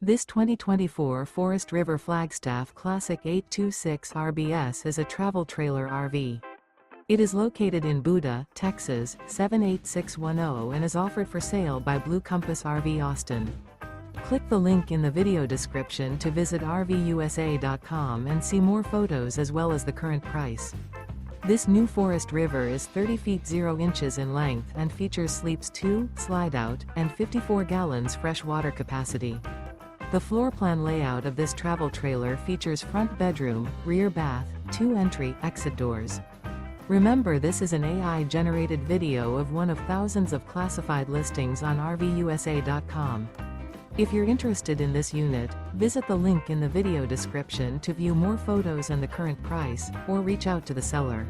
This 2024 Forest River Flagstaff Classic 826 RBS is a travel trailer RV. It is located in Buda, Texas, 78610 and is offered for sale by Blue Compass RV Austin. Click the link in the video description to visit RVUSA.com and see more photos as well as the current price. This new Forest River is 30 feet 0 inches in length and features sleeps 2, slide-out, and 54 gallons fresh water capacity. The floor plan layout of this travel trailer features front bedroom, rear bath, 2 entry/exit doors. Remember, this is an AI-generated video of one of thousands of classified listings on RVUSA.com. If you're interested in this unit, visit the link in the video description to view more photos and the current price, or reach out to the seller.